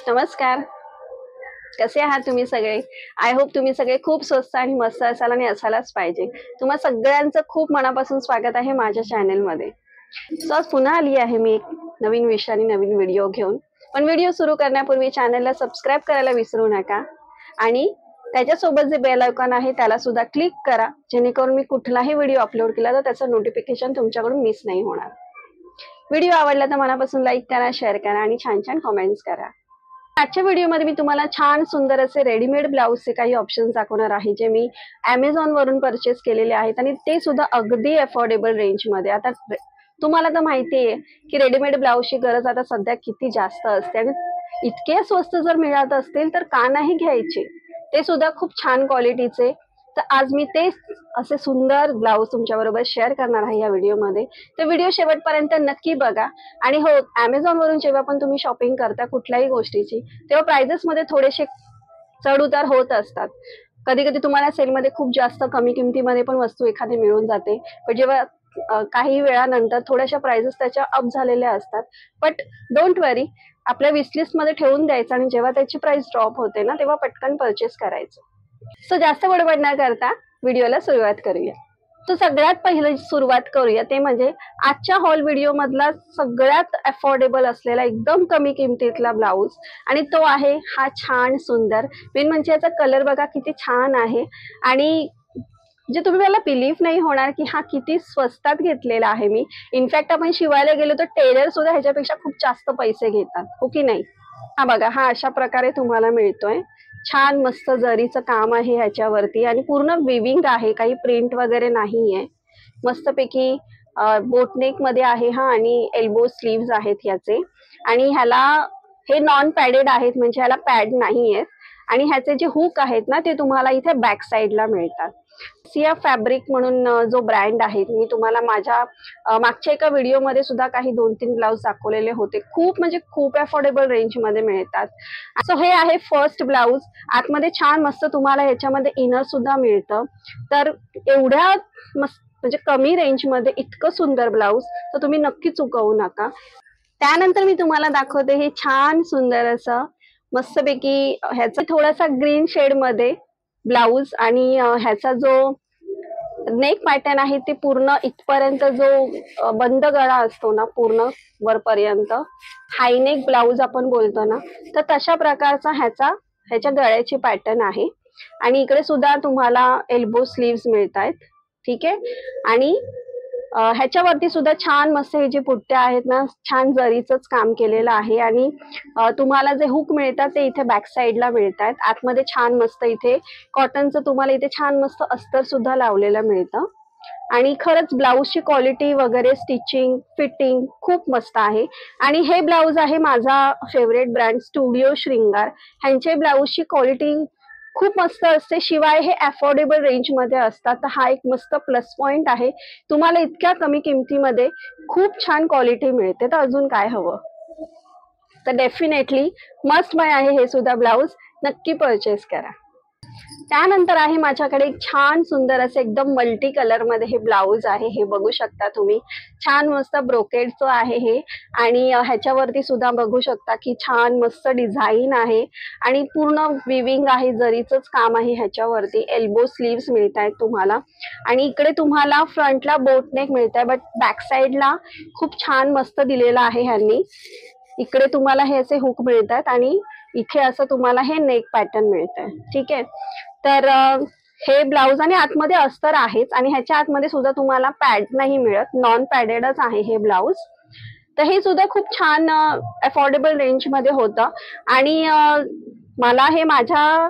नमस्कार. कसे आहात तुम्ही सगळे? आय होप तुम्ही सगळे खूप स्वस्त आणि मस्त असाल आणि असायलाच पाहिजे. तुम्हा सगळ्यांचं खूप मनापासून स्वागत आहे माझ्या चॅनलमध्ये. सो आज पुन्हा आली आहे मी एक नवीन विषय आणि नवीन व्हिडिओ घेऊन. पण व्हिडिओ सुरू करण्यापूर्वी चॅनलला सबस्क्राईब करायला विसरू नका आणि त्याच्यासोबत जे बेल आयकॉन आहे त्याला सुद्धा क्लिक करा, जेणेकरून मी कुठलाही व्हिडिओ अपलोड केला तर त्याचं नोटिफिकेशन तुमच्याकडून मिस नाही होणार. व्हिडिओ आवडला तर मनापासून लाईक करा, शेअर करा आणि छान छान कमेंट्स करा. आजच्या व्हिडिओमध्ये मी तुम्हाला छान सुंदर असे रेडीमेड ब्लाऊजचे काही ऑप्शन्स दाखवणार आहे, जे मी Amazon वरून परचेस केलेले आहेत आणि ते सुद्धा अगदी अफोर्डेबल रेंजमध्ये. आता तुम्हाला तर माहिती आहे की रेडीमेड ब्लाऊजची गरज आता सध्या किती जास्त असते आणि इतके स्वस्त जर मिळत असतील तर का नाही घ्यायचे, ते सुद्धा खूप छान क्वालिटीचे. तर आज मी ते असे सुंदर ब्लाऊज तुमच्याबरोबर शेअर करणार आहे या व्हिडिओमध्ये. तर व्हिडिओ शेवटपर्यंत नक्की बघा. आणि हो, Amazon वरून जेव्हा पण तुम्ही शॉपिंग करता कुठल्याही गोष्टीची, तेव्हा प्राइजेस मध्ये थोडेसे चढ उतार होत असतात. कधी कधी तुम्हाला सेलमध्ये खूप जास्त कमी किमतीमध्ये पण वस्तू एखादी मिळून जाते, पण जेव्हा काही वेळानंतर थोड्याशा प्राइजेस त्याच्या अप झालेल्या असतात. बट डोंट वरी, आपल्या विशलिस्ट मध्ये ठेवून द्यायचं आणि जेव्हा त्याची प्राइस ड्रॉप होते ना, तेव्हा पटकन परचेस करायचं. सो जास्त बडबड न करता व्हिडिओला सुरुवात करूया. तो सगळ्यात पहिलं सुरुवात करूया ते म्हणजे आजच्या हॉल व्हिडिओ मधला सगळ्यात अफोर्डेबल असलेला एकदम कमी किमतीतला ब्लाऊज, आणि तो आहे हा छान सुंदर. मेन म्हणजे याचा कलर बघा किती छान आहे आणि जे तुम्ही मला बिलीव्ह नाही होणार की हा किती स्वस्तात घेतलेला आहे मी. इनफॅक्ट आपण शिवायला गेलो तर टेलर सुद्धा ह्याच्यापेक्षा खूप जास्त पैसे घेतात, हो की नाही. हा बघा, हा अशा प्रकारे तुम्हाला मिळतोय. छान मस्त जरीचं काम आहे ह्याच्यावरती आणि पूर्ण विविंग आहे, काही प्रिंट वगैरे नाहीये. मस्तपैकी बोटनेक मध्ये आहे हा आणि एल्बो स्लीव्स आहेत ह्याचे. आणि ह्याला हे नॉन पॅडेड आहेत, म्हणजे ह्याला पॅड नाहीये. आणि ह्याचे जे हुक आहेत ना, ते तुम्हाला इथे बॅक साईडला मिळतात. सिया फॅब्रिक म्हणून जो ब्रँड आहे, मी तुम्हाला माझ्या मागच्या एका व्हिडिओमध्ये सुद्धा काही 2-3 ब्लाऊज दाखवलेले होते. खूप म्हणजे खूप अफोर्डेबल रेंजमध्ये मिळतात. सो हे आहे फर्स्ट ब्लाऊज. आतमध्ये छान मस्त तुम्हाला ह्याच्यामध्ये इनर सुद्धा मिळतं. तर एवढ्या मस्त म्हणजे कमी रेंजमध्ये इतकं सुंदर ब्लाऊज तर तुम्ही नक्की चुकवू नका. त्यानंतर मी तुम्हाला दाखवते हे छान सुंदर असं मस्तपैकी ह्याचा थोडासा ग्रीन शेड मध्ये ब्लाऊज आणि ह्याचा जो नेक पॅटर्न आहे ते पूर्ण इथपर्यंत जो बंद गळा असतो ना, पूर्ण वरपर्यंत हायनेक ब्लाऊज आपण बोलतो ना, तर तशा प्रकारचा ह्याच्या गळ्याची पॅटर्न आहे. आणि इकडे सुद्धा तुम्हाला एल्बो स्लीव्स मिळत आहेत. ठीक आहे. आणि ह्याच्यावरती सुद्धा छान मस्त हे जे पुट्ट्या आहेत ना, छान जरीचंच काम केलेलं आहे. आणि तुम्हाला जे हुक मिळतात ते इथे बॅक साईडला मिळत आहेत. आतमध्ये छान मस्त इथे कॉटनचं तुम्हाला इथे छान मस्त अस्तर सुद्धा लावलेलं मिळतं. आणि खरंच ब्लाऊजची क्वालिटी वगैरे स्टिचिंग फिटिंग खूप मस्त आहे. आणि हे ब्लाऊज आहे माझा फेवरेट ब्रँड स्टुडिओ श्रृंगार. ह्यांचे ब्लाऊजची क्वालिटी खूप मस्त असते, शिवाय हे अफोर्डेबल रेंज मध्ये असतात. तर हा एक मस्त प्लस पॉइंट आहे. तुम्हाला इतक्या कमी किमतीमध्ये खूप छान क्वालिटी मिळते, तर अजून काय हवं. तर डेफिनेटली मस्ट बाय आहे हे सुद्धा ब्लाऊज, नक्की परचेस करा. त्यानंतर आहे माझ्याकडे एक छान सुंदर असे एकदम मल्टी कलर मध्ये हे ब्लाऊज आहे. हे बघू शकता तुम्ही, छान मस्त ब्रोकेडचं आहे हे. आणि ह्याच्यावरती सुद्धा बघू शकता की छान मस्त डिझाईन आहे आणि पूर्ण विविंग आहे, जरीचंच काम आहे ह्याच्यावरती. एल्बो स्लीव्स मिळत आहेत तुम्हाला. आणि इकडे तुम्हाला फ्रंटला बोटनेक मिळत आहे, बट बॅक साईडला खूप छान मस्त दिलेला आहे ह्यांनी. इकडे तुम्हाला हे असे हुक मिळतात आणि इथे असं तुम्हाला हे नेक पॅटर्न मिळत आहे. ठीक आहे. तर हे ब्लाऊज आणि आतमध्ये अस्तर आहेच, आणि ह्याच्या आतमध्ये सुद्धा तुम्हाला पॅड नाही मिळत, नॉन पॅडेडच आहे हे ब्लाऊज. तर हे सुद्धा खूप छान अफोर्डेबल रेंज मध्ये होतं. आणि मला हे माझ्या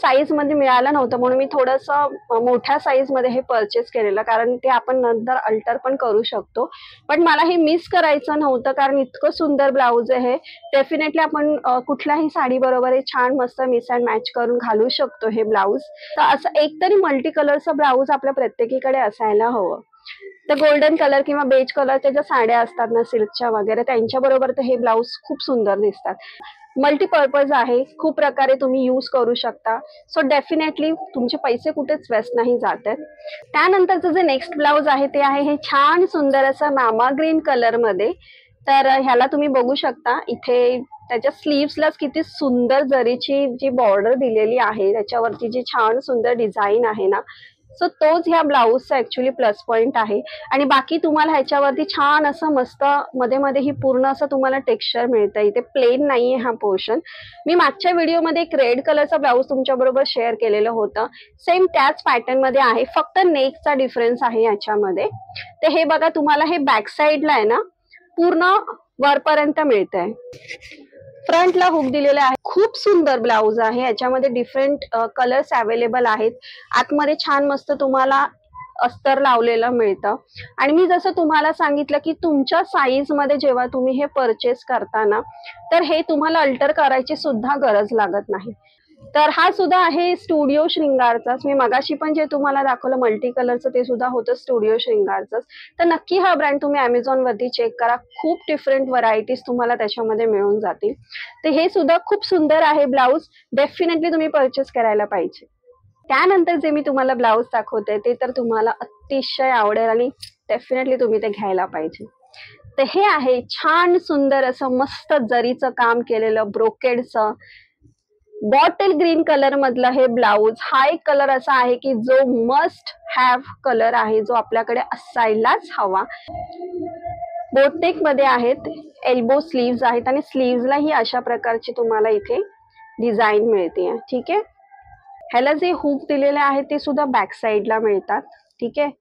साईज मध्ये मिळालं नव्हतं, म्हणून मी थोडंसं मोठ्या साईज मध्ये हे परचेस केलेलं, कारण ते आपण नंतर अल्टर पण करू शकतो. पण मला हे मिस करायचं नव्हतं, कारण इतकं सुंदर ब्लाऊज आहे. डेफिनेटली आपण कुठल्याही साडी बरोबर हे छान मस्त मिक्स अँड मॅच करून घालू शकतो हे ब्लाऊज. तर असं एकतरी मल्टी कलरचं ब्लाऊज आपल्या प्रत्येकीकडे असायला हवं. तर गोल्डन कलर किंवा बेज कलरच्या ज्या साड्या असतात ना सिल्कच्या वगैरे, त्यांच्या बरोबर तर हे ब्लाऊज खूप सुंदर दिसतात. मल्टीपर्पज आहे, खूप प्रकारे तुम्ही यूज करू शकता. सो डेफिनेटली तुमचे पैसे कुठेच वेस्ट नाही जात आहेत. त्यानंतरचं जे नेक्स्ट ब्लाऊज आहे ते आहे हे छान सुंदर असं मामा ग्रीन कलर मध्ये. तर ह्याला तुम्ही बघू शकता इथे त्याच्या स्लीव्सलाच किती सुंदर जरीची जी बॉर्डर दिलेली आहे, त्याच्यावरती जी छान सुंदर डिझाईन आहे ना, सो तोच ह्या ब्लाऊजचा ऍक्च्युली प्लस पॉइंट आहे. आणि बाकी तुम्हाला ह्याच्यावरती छान असं मस्त मध्ये मध्ये ही पूर्ण असं तुम्हाला टेक्स्चर मिळतं. इथे प्लेन नाहीये हा पोर्शन. मी मागच्या व्हिडिओमध्ये एक रेड कलरचा ब्लाऊज तुमच्या बरोबर शेअर केलेलं होतं, सेम त्याच पॅटर्न मध्ये आहे, फक्त नेकचा डिफरन्स आहे याच्यामध्ये. तर हे बघा, तुम्हाला हे बॅक साइडला आहे ना पूर्ण वरपर्यंत मिळतंय. फ्रंटला हुक दिलेला आहे. खूप सुंदर ब्लाऊज आहे. याच्यामध्ये डिफरंट कलर्स अवेलेबल आहेत. आतमध्ये छान मस्त तुम्हाला अस्तर लावलेलं मिळतं. आणि मी जसं तुम्हाला सांगितलं की तुमच्या साईज मध्ये जेव्हा तुम्ही हे परचेस करताना, तर हे तुम्हाला अल्टर करायची सुद्धा गरज लागत नाही. तर हा सुद्धा आहे स्टुडिओ श्रृंगारचाच. मी मगाशी पण जे तुम्हाला दाखवलं मल्टी कलरचं ते सुद्धा होतं स्टुडिओ श्रृंगारचंच. तर नक्की हा ब्रँड तुम्ही अमेझॉन वरती चेक करा. खूप डिफरंट व्हरायटीज तुम्हाला त्याच्यामध्ये मिळून जातील. तर हे सुद्धा खूप सुंदर आहे ब्लाऊज. डेफिनेटली तुम्ही परचेस करायला पाहिजे. त्यानंतर जे मी तुम्हाला ब्लाऊज दाखवते ते तर तुम्हाला अतिशय आवडेल आणि डेफिनेटली तुम्ही ते घ्यायला पाहिजे. तर हे आहे छान सुंदर असं मस्त जरीचं काम केलेलं ब्रोकेडचं बॉटल ग्रीन कलर मधलं हे ब्लाऊज. हा एक कलर असा आहे की जो मस्ट हॅव कलर आहे, जो आपल्याकडे असायलाच हवा. बोटनेक मध्ये आहेत, एल्बो स्लीव्ज आहेत आणि स्लीव्जला ही अशा प्रकारची तुम्हाला इथे डिझाईन मिळते. ठीक आहे. ह्याला जे हुक दिलेले आहेत ते सुद्धा बॅक साइडला मिळतात. ठीक आहे.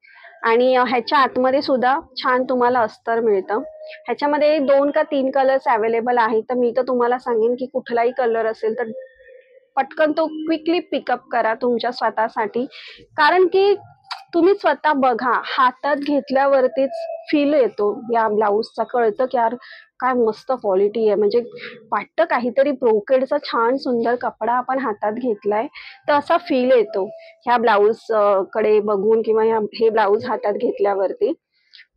आणि ह्याच्या आतमध्ये सुद्धा छान तुम्हाला अस्तर मिळतं. ह्याच्यामध्ये 2 का 3 कलर्स अवेलेबल आहेत. तर मी तर तुम्हाला सांगेन की कुठलाही कलर असेल तर पटकन तो क्विकली पिकअप करा तुमच्या स्वतःसाठी. कारण की तुम्ही स्वतः बघा, हातात घेतल्यावरतीच फील येतो या ब्लाऊजचा. कळतं की यार काय मस्त क्वालिटी आहे, म्हणजे वाटतं काहीतरी ब्रोकेडचा छान सुंदर कपडा आपण हातात घेतलाय, तर असा फील येतो ह्या ब्लाऊज कडे बघून किंवा हे ब्लाऊज हातात घेतल्यावरती.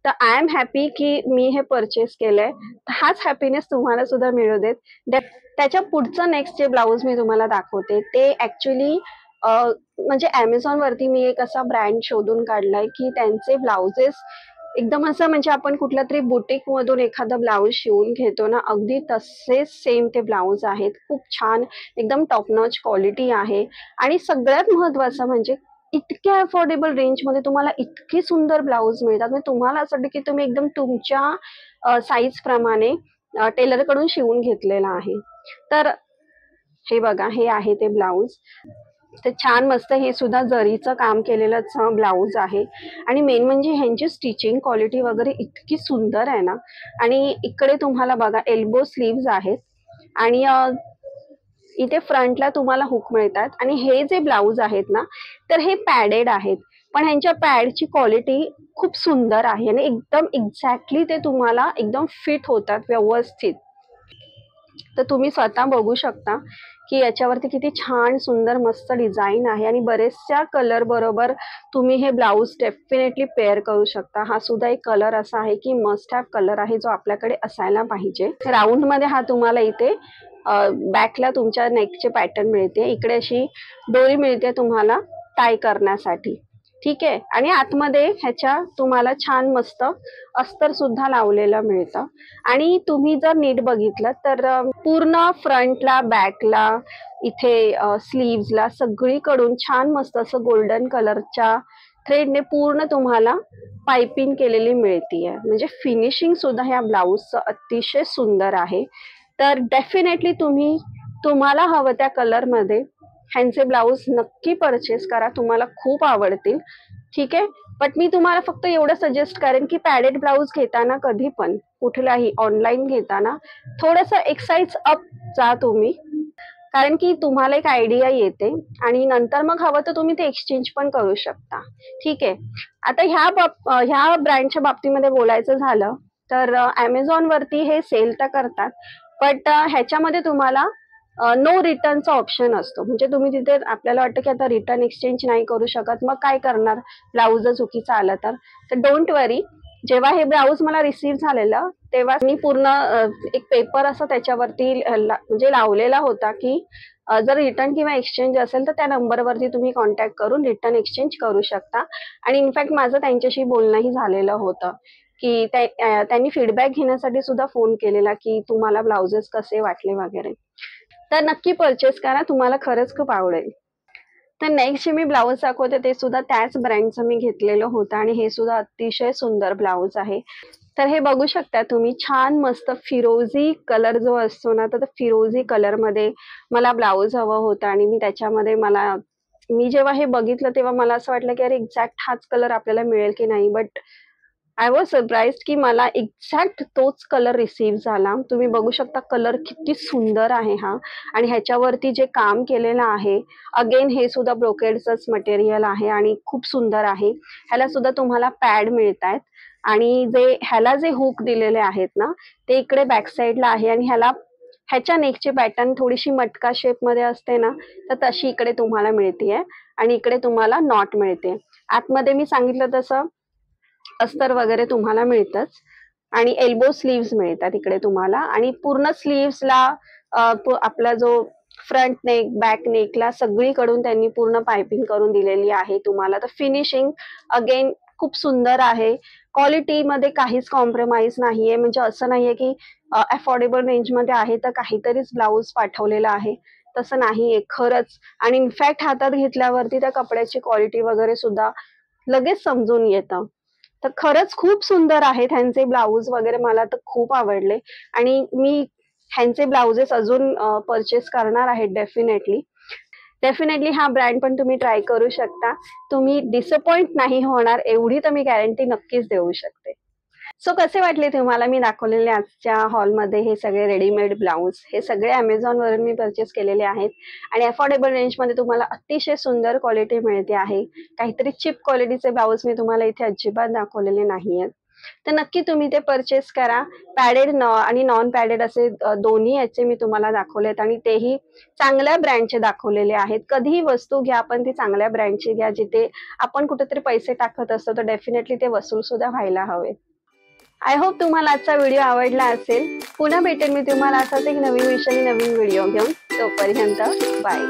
तर आय एम हॅपी की मी हे परचेस केलंय. हाच हॅपीनेस तुम्हाला सुद्धा मिळू देत. त्याच्या पुढचं नेक्स्ट जे ब्लाऊज मी तुम्हाला दाखवते ते ऍक्च्युली म्हणजे अमेझॉन वरती मी एक असा ब्रँड शोधून काढलाय की त्यांचे ब्लाउजेस एकदम असं म्हणजे आपण कुठल्या तरी बुटीक मधून एखादं ब्लाऊज शिवून घेतो ना, अगदी तसेच सेम ते ब्लाऊज आहेत. खूप छान एकदम टॉप नॉच क्वालिटी आहे. आणि सगळ्यात महत्वाचं म्हणजे इतक्या अफोर्डेबल रेंज मध्ये तुम्हाला इतके सुंदर ब्लाऊज मिळतात. म्हणजे तुम्हाला असं वाटतं की तुम्ही एकदम तुमच्या साईज प्रमाणे टेलर कडून शिवून घेतलेला आहे. तर हे बघा, हे आहे ते ब्लाऊज. ते छान मस्त हे सुद्धा जरीचं काम केलेलंच ब्लाऊज आहे. आणि मेन म्हणजे ह्यांची स्टिचिंग क्वालिटी वगैरे इतकी सुंदर आहे ना. आणि इकडे तुम्हाला बघा एल्बो स्लीव्ज आहेत आणि इथे फ्रंटला तुम्हाला हुक मिळतात. आणि हे जे ब्लाऊज आहेत ना, तर हे पॅडेड आहेत, पण ह्यांच्या पॅडची क्वालिटी खूप सुंदर आहे आणि एकदम एक्झॅक्टली ते तुम्हाला एकदम फिट होतात व्यवस्थित. तर तुम्ही स्वतः बघू शकता की याच्यावरती किती छान सुंदर मस्त डिझाईन आहे आणि बरेचशा कलर बरोबर तुम्ही हे ब्लाऊज डेफिनेटली पेअर करू शकता. हा सुद्धा एक कलर असा आहे की मस्ट हॅव कलर आहे, जो आपल्याकडे असायला पाहिजे. राऊंड मध्ये हा तुम्हाला इथे बॅकला तुमच्या नेकचे पॅटर्न मिळते. इकडे अशी दोरी मिळते तुम्हाला टाय करण्यासाठी. ठीक आहे. आणि आतमध्ये ह्याच्या तुम्हाला छान मस्त अस्तर सुद्धा लावलेलं मिळतं. आणि तुम्ही जर नीट बघितलं तर पूर्ण फ्रंटला बॅकला इथे स्लीव्सला सगळीकडून छान मस्त असं गोल्डन कलरच्या थ्रेडने पूर्ण तुम्हाला पाइपिंग केलेली मिळतीये. म्हणजे फिनिशिंग सुद्धा ह्या ब्लाऊजचं अतिशय सुंदर आहे. तर डेफिनेटली तुम्ही तुम्हाला हवं त्या कलर मध्ये ह्यांचे ब्लाऊज नक्की परचेस करा, तुम्हाला खूप आवडतील. ठीक आहे. बट मी तुम्हाला फक्त एवढं सजेस्ट करेन की पॅडेड ब्लाऊज घेताना कधी पण कुठलाही ऑनलाईन घेताना थोडंसं एक साईज अप जा तुम्ही, कारण की तुम्हाला एक आयडिया येते आणि नंतर मग हवं तर तुम्ही ते एक्सचेंज पण करू शकता. ठीक आहे. आता ह्या ब्रँडच्या बाबतीमध्ये बोलायचं झालं तर अमेझॉन वरती हे सेल तर करतात, बट ह्याच्यामध्ये तुम्हाला नो रिटर्नचा ऑप्शन असतो. म्हणजे तुम्ही तिथे आपल्याला वाटतं की आता रिटर्न एक्सचेंज नाही करू शकत, मग काय करणार, ब्लाऊज चुकीचा आला तर डोंट वरी. जेव्हा हे ब्लाऊज मला रिसीव्ह झालेलं तेव्हा मी पूर्ण एक पेपर असं त्याच्यावरती म्हणजे लावलेला होता की जर रिटर्न किंवा एक्सचेंज असेल तर त्या नंबरवरती तुम्ही कॉन्टॅक्ट करून रिटर्न एक्सचेंज करू शकता. आणि इनफॅक्ट माझं त्यांच्याशी बोलणंही झालेलं होतं की त्यांनी फीडबॅक घेण्यासाठी सुद्धा फोन केलेला की तुम्हाला ब्लाउजेस कसे वाटले वगैरे. तर नक्की परचेस करा, तुम्हाला खरंच खूप आवडेल. तर नेक्स्ट जे मी ब्लाऊज दाखवते ते सुद्धा त्याच ब्रँडचं मी घेतलेलं होतं आणि हे सुद्धा अतिशय सुंदर ब्लाऊज आहे. तर हे बघू शकता तुम्ही, छान मस्त फिरोझी कलर जो असतो ना, तर फिरोझी कलरमध्ये मला ब्लाऊज हवं होतं आणि मी जेव्हा हे बघितलं तेव्हा मला असं वाटलं की अरे एक्झॅक्ट हाच कलर आपल्याला मिळेल की नाही, बट आय वॉज सरप्राईज्ड की मला एक्झॅक्ट तोच कलर रिसीव्ह झाला. तुम्ही बघू शकता कलर किती सुंदर आहे हा, आणि ह्याच्यावरती जे काम केलेलं आहे, अगेन हे सुद्धा ब्रोकेडचंच मटेरियल आहे आणि खूप सुंदर आहे. ह्याला सुद्धा तुम्हाला पॅड मिळतायत आणि ह्याला जे हुक दिलेले आहेत ना, ते इकडे बॅक साईडला आहे आणि ह्याच्या नेकची पॅटर्न थोडीशी मटका शेप मध्ये असते ना, तर तशी इकडे तुम्हाला मिळतीये आणि इकडे तुम्हाला नॉट मिळते. आतमध्ये मी सांगितलं तसं अस्तर वगैरे तुम्हाला मिळतच आणि एल्बो स्लीव्स मिळतात इकडे तुम्हाला, आणि पूर्ण स्लीव्सला आपला जो फ्रंट नेक बॅक नेकला सगळीकडून त्यांनी पूर्ण पाइपिंग करून दिलेली आहे तुम्हाला. तर फिनिशिंग अगेन खूप सुंदर आहे. क्वालिटीमध्ये काहीच कॉम्प्रोमाइज नाहीये, म्हणजे असं नाहीये की अफोर्डेबल रेंजमध्ये आहे तर काहीतरीच ब्लाऊज पाठवलेला आहे, तसं नाहीये खरंच. आणि इनफॅक्ट हातात घेतल्यावरती त्या कपड्याची क्वालिटी वगैरे सुद्धा लगेच समजून येतं. तर खरंच खूप सुंदर आहेत ह्यांचे ब्लाऊज वगैरे, मला तर खूप आवडले आणि मी ह्यांचे ब्लाउजेस अजून परचेस करणार आहे डेफिनेटली. डेफिनेटली हा ब्रँड पण तुम्ही ट्राय करू शकता. तुम्ही डिसअपॉइंट नाही होणार एवढी तर मी गॅरंटी नक्कीच देऊ शकते. सो कसे वाटले तुम्हाला मी दाखवलेले आजच्या हॉलमध्ये हे सगळे रेडीमेड ब्लाऊज? हे सगळे वरून मी परचेस केलेले आहेत आणि अफोर्डेबल रेंजमध्ये तुम्हाला अतिशय सुंदर क्वालिटी मिळते आहे. काहीतरी चिप क्वालिटीचे ब्लाऊज मी तुम्हाला इथे अजिबात दाखवलेले नाहीयेत. तर नक्की तुम्ही ते परचेस करा. पॅडेड आणि नॉन पॅडेड असे दोन्ही याचे मी तुम्हाला दाखवलेत आणि तेही चांगल्या ब्रँडचे दाखवलेले आहेत. कधीही वस्तू घ्या पण ती चांगल्या ब्रँडची घ्या, जिथे आपण कुठेतरी पैसे टाकत असतो तर डेफिनेटली ते वसूल सुद्धा व्हायला हवे. आय होप तुम्हाला आजचा व्हिडिओ आवडला असेल. पुन्हा भेटेन मी तुम्हाला असाच एक नवीन विषय नवीन व्हिडिओ घेऊन. तोपर्यंत बाय.